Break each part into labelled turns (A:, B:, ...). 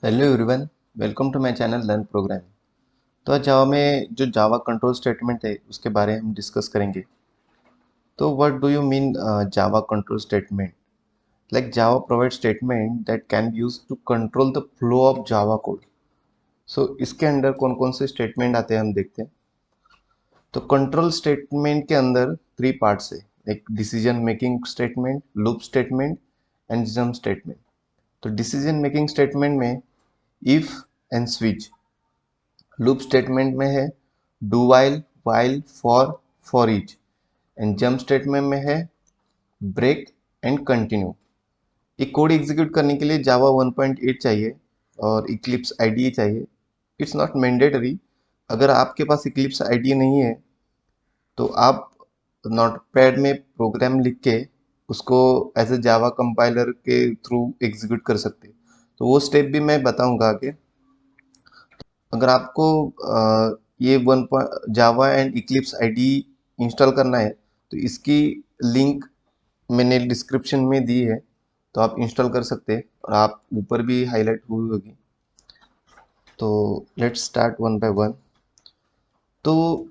A: Hello everyone, welcome to my channel learn programming. तो आज जावा में जो जावा कंट्रोल स्टेटमेंट है उसके बारे में हम डिस्कस करेंगे। तो what do you mean Java control statement? Like Java provide statement that can be used to control the flow of Java code. So इसके अंदर कौन कौन से स्टेटमेंट आते हैं हम देखते हैं। तो कंट्रोल स्टेटमेंट के अंदर थ्री पार्ट्स है, एक decision making statement, loop statement and jump statement. तो डिसीजन मेकिंग स्टेटमेंट में if and switch, loop statement में है do while for each, and jump statement में है ब्रेक एंड कंटिन्यू। एक कोड एग्जीक्यूट करने के लिए जावा 1.8 चाहिए और इक्लिप्स आईडीई चाहिए। It's not mandatory. अगर आपके पास इक्लिप्स आईडीई नहीं है तो आप नोटपैड में प्रोग्राम लिख के उसको एज ए जावा कंपाइलर के थ्रू एग्जीक्यूट कर सकते हैं। तो वो स्टेप भी मैं बताऊंगा आगे। अगर आपको ये one Java and Eclipse ID install करना है तो इसकी लिंक मैंने डिस्क्रिप्शन में दी है, तो आप इंस्टॉल कर सकते हैं और आप ऊपर भी हाईलाइट हुई होगी। तो let's start one by one. तो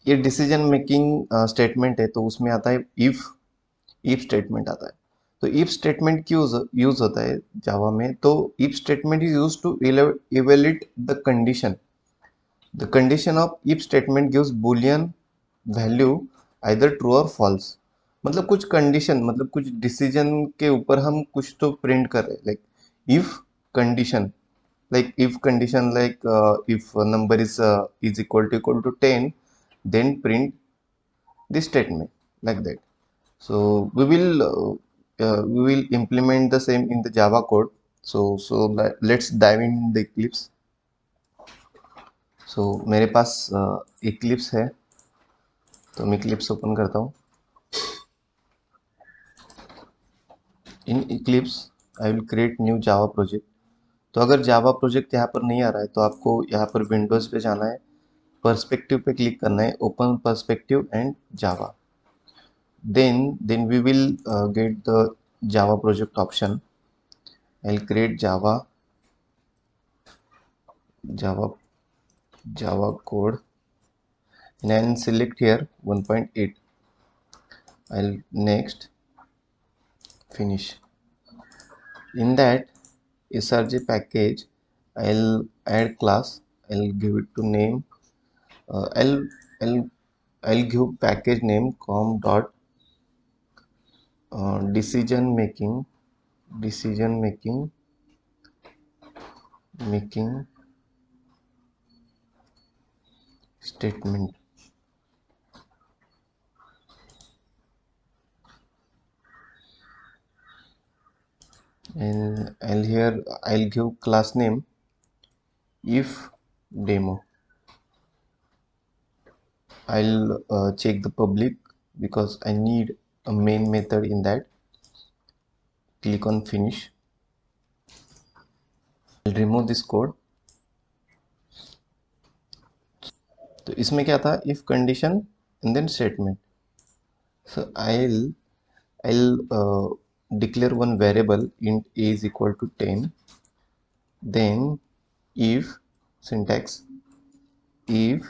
A: ये डिसीजन मेकिंग स्टेटमेंट है, तो उसमें आता है इफ स्टेटमेंट आता है। तो इफ स्टेटमेंट क्यों यूज होता है जावा में? तो if statement is use to evaluate the condition. The condition of if statement gives boolean value either true or false। मतलब कुछ कंडीशन, मतलब कुछ डिसीजन के ऊपर हम कुछ तो प्रिंट कर रहे हैं। Like if condition, like if condition like if a number is equal to 10, then print this statement like that. So we will implement the same in the Java code. Let's dive in the Eclipse. मेरे पास Eclipse है, तो मैं Eclipse open करता हूँ। इन Eclipse I will create new Java project. तो अगर Java project यहाँ पर नहीं आ रहा है तो आपको यहाँ पर विंडोज पे जाना है, पर्सपेक्टिव पे क्लिक करना है, open perspective and Java. Then we will get the Java project option. I will create Java Java code and then select here 1.8. I'll next finish. In that srj package, I'll add class. I'll give it to name. uh, I'll I'll I'll give package name com dot decision making statement. And I'll give class name if demo. I'll check the public because I need a main method in that. Click on finish. I'll remove this code. तो इसमें क्या था, if condition and then statement. So I'll declare one variable int a is equal to 10. Then if syntax, if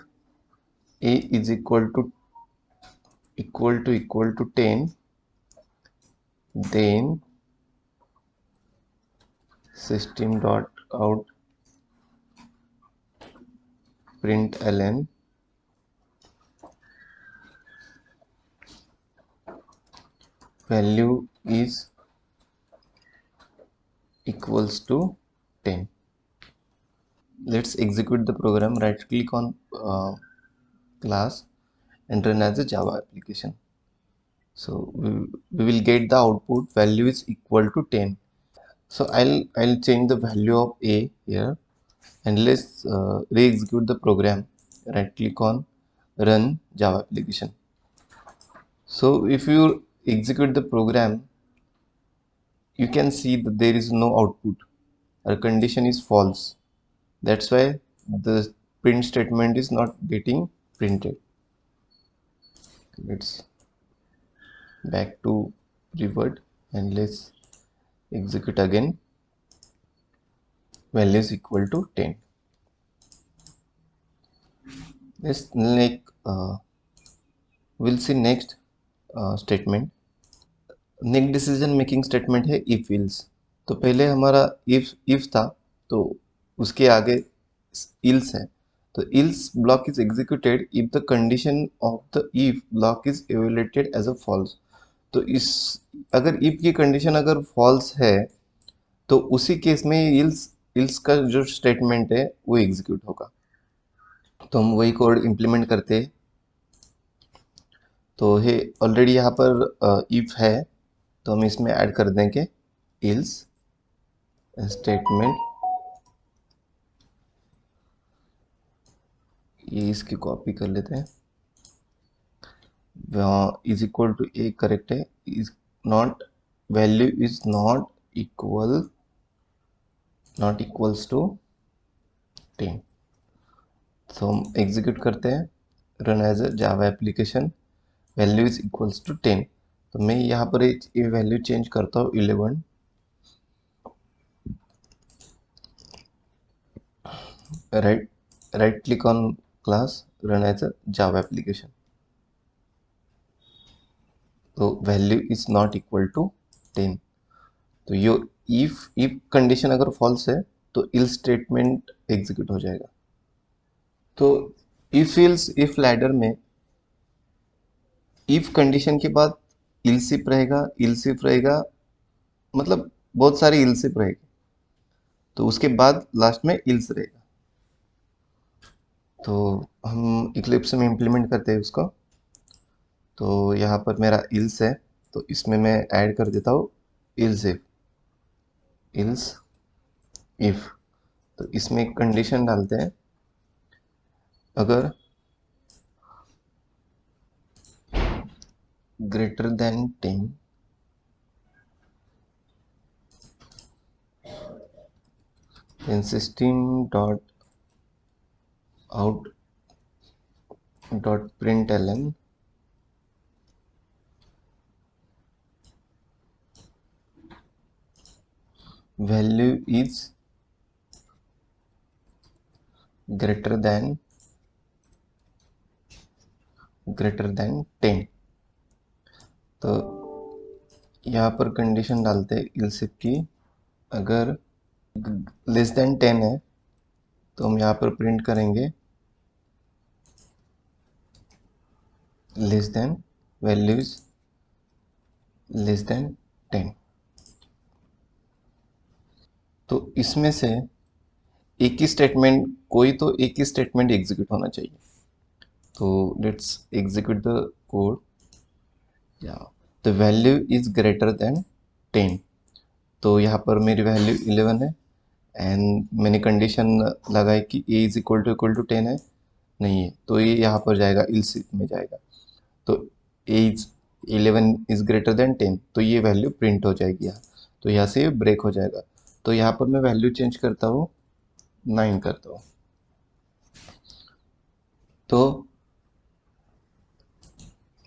A: a is equal to 10, then system dot out println value is equals to 10. Let's execute the program. Right click on class and run as a Java application. So we will get the output value is equal to 10. So I'll change the value of a here, and let's re-execute the program. Right click on run Java application. So if you execute the program, you can see that there is no output. Our condition is false. That's why the print statement is not getting printed. Let's back to revert and let's execute again. value is equal to 10. Let's like we'll see next statement. Next decision making statement है if else. तो पहले हमारा if था, तो उसके आगे else है। तो else block is executed if the condition of the if block is evaluated as a false. तो इस अगर इफ की कंडीशन अगर फॉल्स है तो उसी केस में इल्स इल्स का जो स्टेटमेंट है वो एग्जीक्यूट होगा। तो हम वही कोड इम्प्लीमेंट करते हैं। तो ये ऑलरेडी यहाँ पर इफ है, तो हम इसमें ऐड कर देंगे इल्स स्टेटमेंट। ये इसकी कॉपी कर लेते हैं। Is equal to a correct है, is not, value is not equals to 10। तो हम एग्जीक्यूट करते हैं, run as a Java application, value is equals to 10। तो मैं यहाँ पर ये वैल्यू चेंज करता हूँ 11। Right click on class, run as a Java application. तो value is not equal to 10। तो यो इफ कंडीशन अगर फॉल्स है तो इल स्टेटमेंट एग्जीक्यूट हो जाएगा। तो इफ लैडर में इफ कंडीशन के बाद इल सिफ रहेगा, मतलब बहुत सारी इल सिफ रहेगी, तो उसके बाद लास्ट में इल्स रहेगा। तो हम इक्लिप्स में इम्प्लीमेंट करते हैं उसको। तो यहाँ पर मेरा इल्स है, तो इसमें मैं ऐड कर देता हूँ इल्स इफ। तो इसमें एक कंडीशन डालते हैं, अगर greater than 10 then system out println value is greater than 10। तो यहाँ पर कंडीशन डालते हैं इल्सिफ की, अगर लेस देन 10 है तो हम यहाँ पर प्रिंट करेंगे less than, values less than 10। तो इसमें से एक ही स्टेटमेंट एग्जीक्यूट होना चाहिए। तो लेट्स एग्जीक्यूट द कोड। या the value is greater than 10। तो यहाँ पर मेरी वैल्यू 11 है, एंड मैंने कंडीशन लगाई कि ए इज इक्वल टू 10 है, नहीं है, तो ये यहाँ पर जाएगा इल्स में जाएगा। तो ए इज 11 इज ग्रेटर देन 10, तो ये वैल्यू प्रिंट हो जाएगी यहाँ। तो यहाँ से ब्रेक हो जाएगा। तो यहाँ पर मैं वैल्यू चेंज करता हूँ, 9 करता हूँ। तो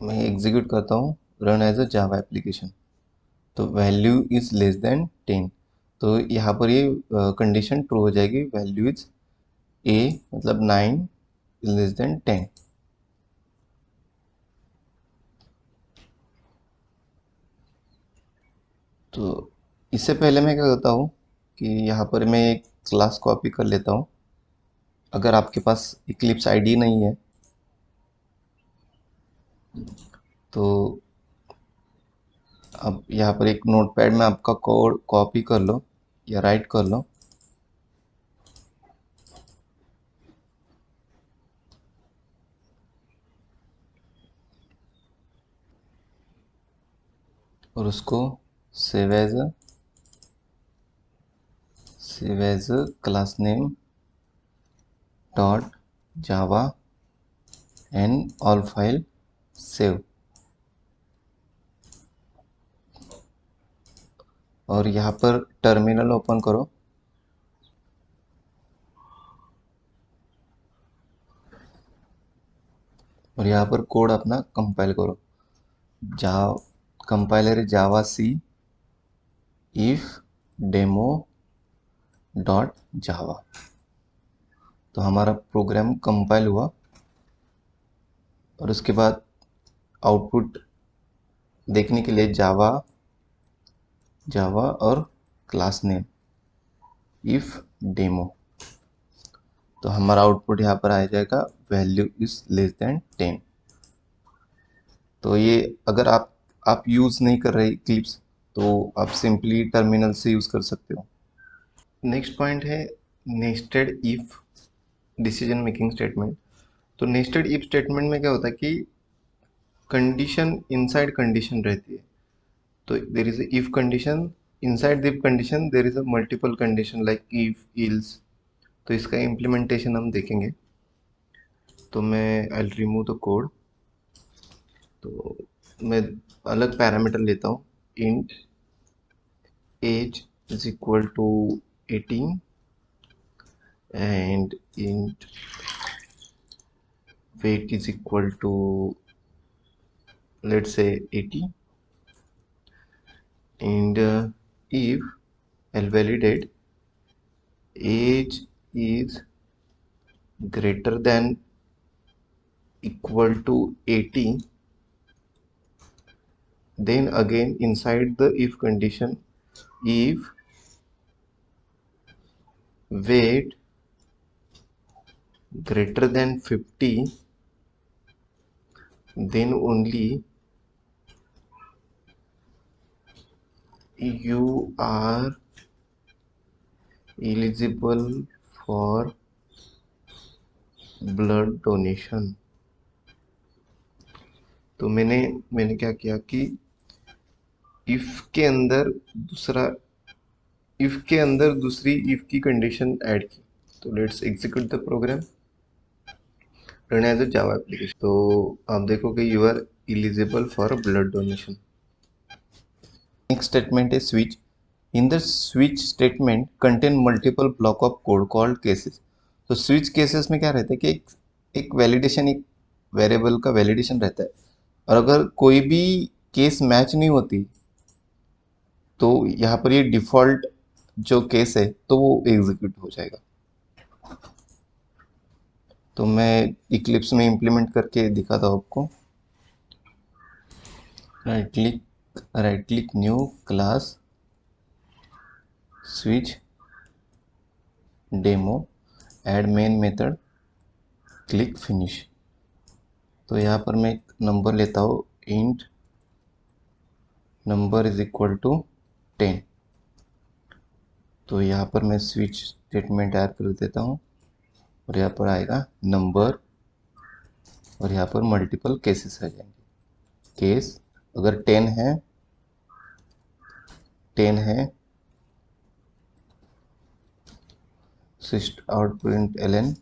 A: मैं एग्जीक्यूट करता हूँ, run as a Java application. तो वैल्यू इज लेस देन 10। तो यहाँ पर ये कंडीशन ट्रू हो जाएगी, वैल्यू इज ए मतलब 9 लेस देन 10। तो इससे पहले मैं क्या करता हूँ कि यहाँ पर मैं एक क्लास कॉपी कर लेता हूँ। अगर आपके पास इक्लिप्स आईडी नहीं है तो अब यहाँ पर एक नोटपैड में आपका कोड कॉपी कर लो या राइट कर लो, और उसको save as class name dot Java and all file save. और यहाँ पर टर्मिनल ओपन करो, और यहाँ पर कोड अपना कंपाइल करो। Compiler Java see if demo dot जावा। तो हमारा प्रोग्राम कंपाइल हुआ और उसके बाद आउटपुट देखने के लिए जावा और क्लास नेम इफ डेमो। तो हमारा आउटपुट यहाँ पर आ जाएगा वैल्यू इज लेस देन 10। तो ये अगर आप यूज़ नहीं कर रहे इक्लिप्स तो आप सिंपली टर्मिनल से यूज़ कर सकते हो। नेक्स्ट पॉइंट है nested if decision making statement. तो नेस्टेड इफ स्टेटमेंट में क्या होता है कि कंडीशन इनसाइड कंडीशन रहती है। तो there is if condition, inside the if condition there is a multiple condition like if else. तो इसका इम्प्लीमेंटेशन हम देखेंगे। तो मैं आई रिमूव द कोड। तो मैं अलग पैरामीटर लेता हूँ। Int age is equal to 18 and int weight is equal to let's say 80 and if I'll validate age is greater than equal to 80, then again inside the if condition, if weight greater than 50, then only you are eligible for blood donation। तो मैंने क्या किया कि if के अंदर दूसरी if की condition add की। तो let's execute the program, run as a Java application. तो आप देखोगे you are eligible for blood donation. Next statement है switch. In the switch statement contain multiple block of code called cases. तो switch cases में क्या रहता है कि एक वैलिडेशन, एक वेरिएबल का वैलिडेशन रहता है और अगर कोई भी केस मैच नहीं होती तो यहाँ पर ये डिफ़ॉल्ट जो केस है तो वो एग्जीक्यूट हो जाएगा। तो मैं इक्लिप्स में इम्प्लीमेंट करके दिखाता हूँ आपको। Right click new class switch demo add main method click finish. तो यहाँ पर मैं एक नंबर लेता हूँ, int number is equal to 10। तो यहाँ पर मैं स्विच स्टेटमेंट ऐड कर देता हूँ और यहाँ पर आएगा नंबर और यहाँ पर मल्टीपल केसेस आ जाएंगे। केस अगर 10 है system out println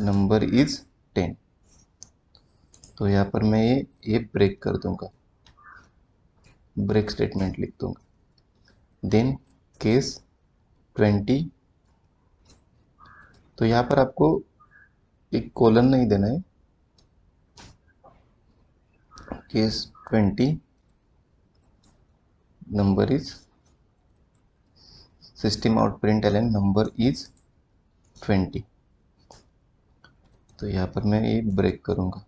A: number is 10। तो यहाँ पर मैं ये ब्रेक कर दूंगा, ब्रेक स्टेटमेंट लिख दूंगा। Then case 20। तो यहाँ पर आपको एक कोलन नहीं देना है। Case 20 number is system out println number is 20। तो यहाँ पर मैं ये ब्रेक करूंगा।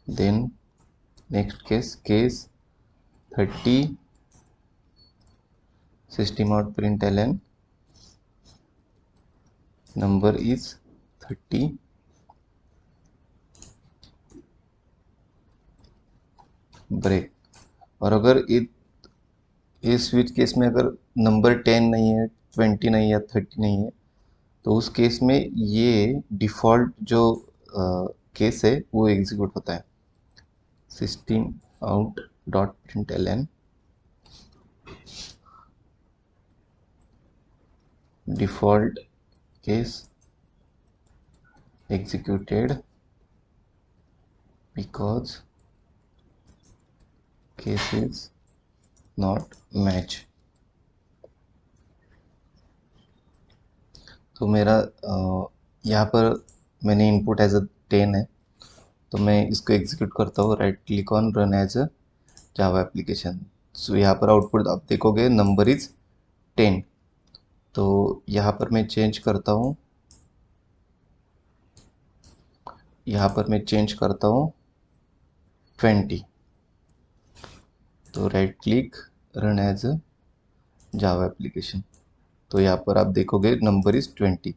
A: Then next case 30 system out println number is 30। Break. और अगर इस स्विच केस में अगर नंबर 10 नहीं है, 20 नहीं है, 30 नहीं है तो उस केस में ये डिफ़ॉल्ट जो केस है वो एग्जीक्यूट होता है। System out dot println default case executed because case is not match। तो मेरा यहाँ पर मैंने इनपुट एज अ 10 है तो मैं इसको एग्जीक्यूट करता हूँ। Right click on run as a Java application. So यहाँ पर आउटपुट आप देखोगे नंबर इज 10। तो यहाँ पर मैं चेंज करता हूँ, यहाँ पर मैं चेंज करता हूँ 20। तो right click run as a Java application. तो यहाँ पर आप देखोगे नंबर इज 20।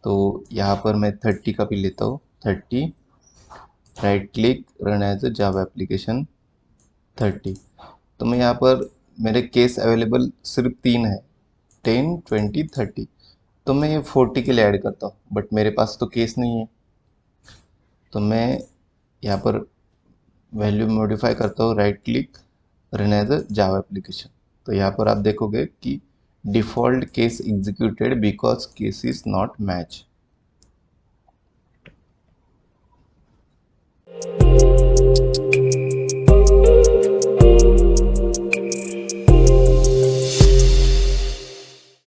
A: तो यहाँ पर मैं 30 का भी लेता हूँ, 30, right click run as a Java application 30। तो मैं यहाँ पर मेरे केस अवेलेबल सिर्फ 3 है, 10, 20, 30। तो मैं ये 40 के लिए ऐड करता हूँ, बट मेरे पास तो केस नहीं है। तो मैं यहाँ पर वैल्यू मॉडिफाई करता हूँ, right click run as a Java application. तो यहाँ पर आप देखोगे कि default case executed because case is not match.